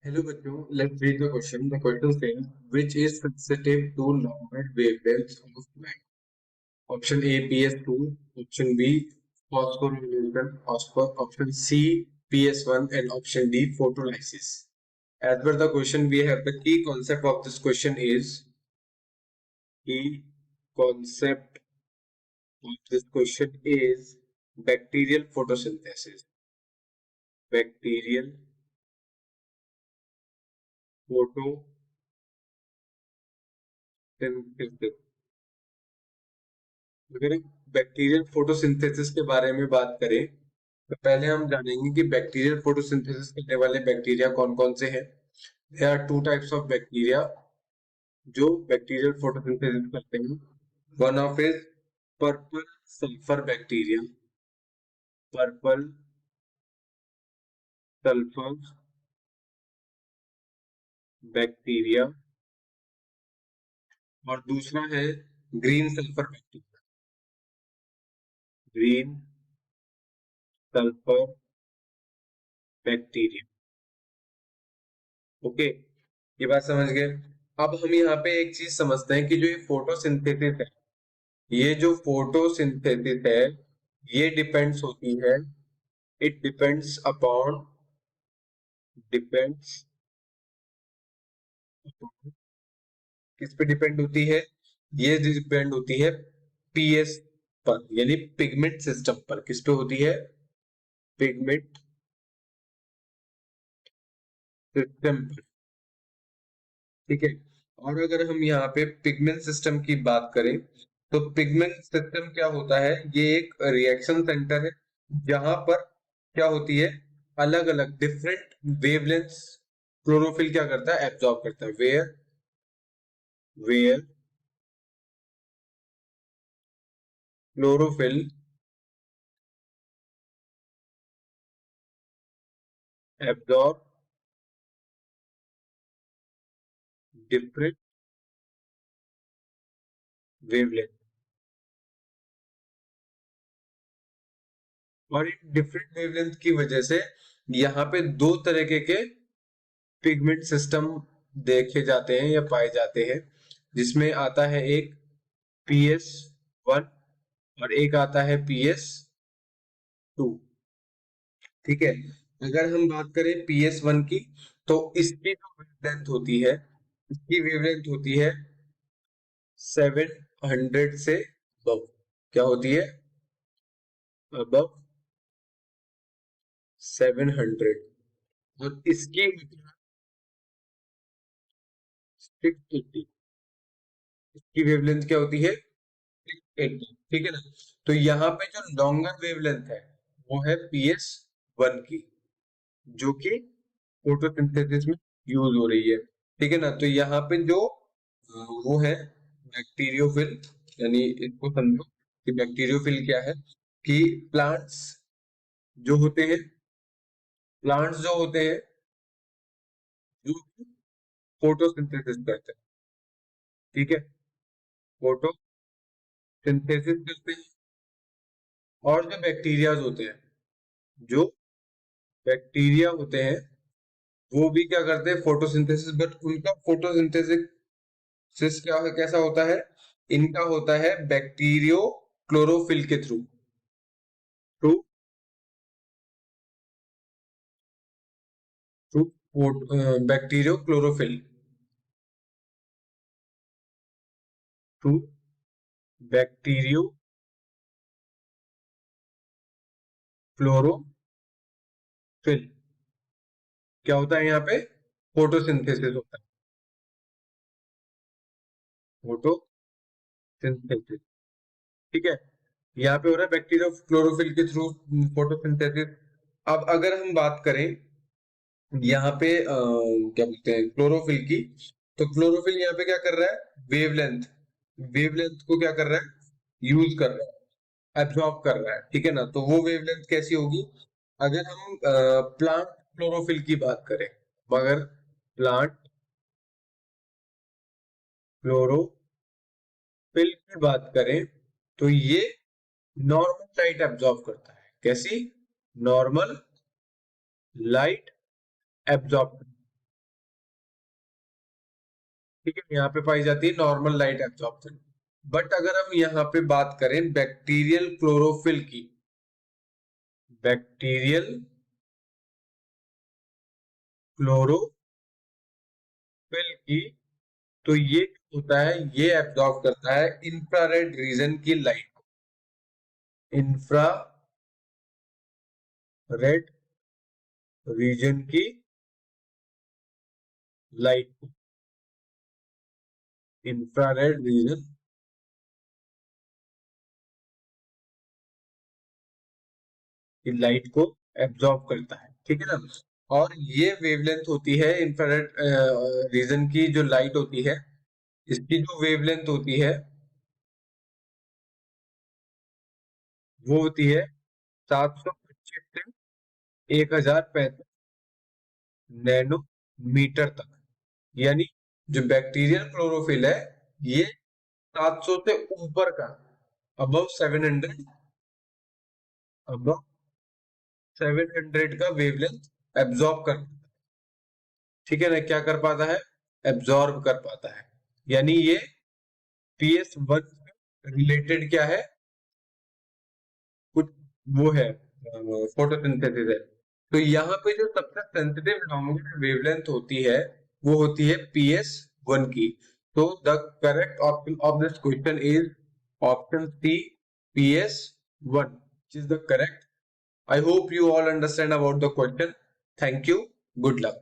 Hello बच्चों, let's read the question. The question says, which is sensitive to longer wavelengths of light? Option A PS2, option B phosphorylation, option C PS1, and option D photolysis. As per the question, we have the key concept of this question is key concept of this question is bacterial photosynthesis. Bacterial photosynthesis. अगर हम bacterial photosynthesis के बारे में बात करें तो पहले हम जानेंगे कि बैक्टीरियल फोटोसिंथेसिस करने वाले बैक्टीरिया कौन कौन से हैं। There are two types of bacteria जो बैक्टीरियल फोटोसिंथेसिस करते हैं। One of is purple sulphur bacteria. Purple sulphur bacteria और दूसरा है green sulphur bacteria. Green sulphur bacteria. Okay, ये बात समझ गए। अब हम यहाँ पे एक चीज समझते हैं कि जो ये फोटोसिंथेसिस है, ये जो फोटोसिंथेसिस है ये डिपेंड्स होती है, इट डिपेंड्स अपॉन डिपेंड्स किस पे डिपेंड होती है? ये डिपेंड होती है पीएस पर, यानी पिगमेंट सिस्टम पर। किस पे होती है? पिगमेंट सिस्टम पर। ठीक है। और अगर हम यहाँ पे पिगमेंट सिस्टम की बात करें तो पिगमेंट सिस्टम क्या होता है? ये एक रिएक्शन सेंटर है जहां पर क्या होती है, अलग अलग डिफरेंट वेवलेंथ्स क्लोरोफिल क्या करता है? एब्जॉर्ब करता है। Where where chlorophyll absorb different wavelength. और इन डिफरेंट वेवलेंथ की वजह से यहाँ पे दो तरीके के पिगमेंट सिस्टम देखे जाते हैं या पाए जाते हैं, जिसमें आता है एक PS1 और एक आता है PS2। ठीक है। अगर हम बात करें PS1 की तो इसकी जो वेवलेंथ होती है, इसकी वेवलेंथ होती है 700 से अबव। क्या होती है? अबव 700। और इसकी 680। इसकी वेवलेंथ क्या होती है? 680। ठीक है ना। तो यहाँ पे जो लॉन्गर वेवलेंथ है वो है PS1 की, जो कि फोटोसिंथेसिस में यूज हो रही है। ठीक है ना। तो यहाँ पे जो वो है बैक्टीरियोफिल, यानी इसको समझो कि बैक्टीरियोफिल क्या है, कि प्लांट्स जो होते हैं, प्लांट्स जो होते हैं जो फोटोसिंथेसिस करते हैं। ठीक है। फोटोसिंथेसिस करते हैं। और जो बैक्टीरियाज होते हैं, जो बैक्टीरिया होते हैं वो भी क्या करते हैं? फोटोसिंथेसिस। बट उनका फोटोसिंथेसिस क्या है, कैसा होता है? इनका होता है बैक्टीरियो क्लोरोफिल के through. Through through bacterio chlorophyll. Through bacterio chlorophyll. क्या होता है यहाँ पे? फोटोसिंथेसिस होता है। फोटोसिंथेसिस। ठीक है। यहाँ पे हो रहा है बैक्टीरिया क्लोरोफिल के थ्रू फोटोसिंथेसिस। अब अगर हम बात करें यहाँ पे क्या बोलते हैं, क्लोरोफिल की, तो क्लोरोफिल यहाँ पे क्या कर रहा है? वेवलेंथ, वेवलेंथ को क्या कर रहा है? यूज कर रहा है, एब्जॉर्ब कर रहा है। ठीक है ना। तो वो वेवलेंथ कैसी होगी? अगर हम प्लांट क्लोरोफिल की बात करें, मगर प्लांट क्लोरोफिल की बात करें तो ये नॉर्मल लाइट एब्जॉर्ब करता है। कैसी? Normal light absorb. ठीक है, यहाँ पे पाई जाती है नॉर्मल लाइट एब्जॉर्प्शन। बट अगर हम यहाँ पे बात करें बैक्टीरियल क्लोरोफिल की, बैक्टीरियल क्लोरोफिल की, तो ये होता है, ये एब्जॉर्ब करता है इंफ्रारेड रीजन की लाइट, इंफ्रारेड रीजन की लाइट, इंफ्रारेड रीजन की लाइट को एब्जॉर्ब करता है, ठीक है ना। और ये वेवलेंथ होती है इंफ्रारेड रीजन की, जो लाइट होती है इसकी जो वेवलेंथ होती है वो होती है 725 से 1035 नैनोमीटर तक। यानी जो बैक्टीरियल क्लोरोफिल है ये 700 से ऊपर का, अबव 700, अबव 700 का वेवलेंथ एब्जॉर्ब कर, ठीक है ना, क्या कर पाता है, एब्जॉर्ब कर पाता है। यानी ये PS1 रिलेटेड क्या है, कुछ वो है, फोटोसिंथेसिस है। तो यहाँ पे जो सबसे सेंसिटिव लॉन्गर वेवलेंथ होती है वो होती है PS1 की। तो the correct option of this question is option C, PS1 is the correct. I hope you all understand about the question. Thank you. Good luck.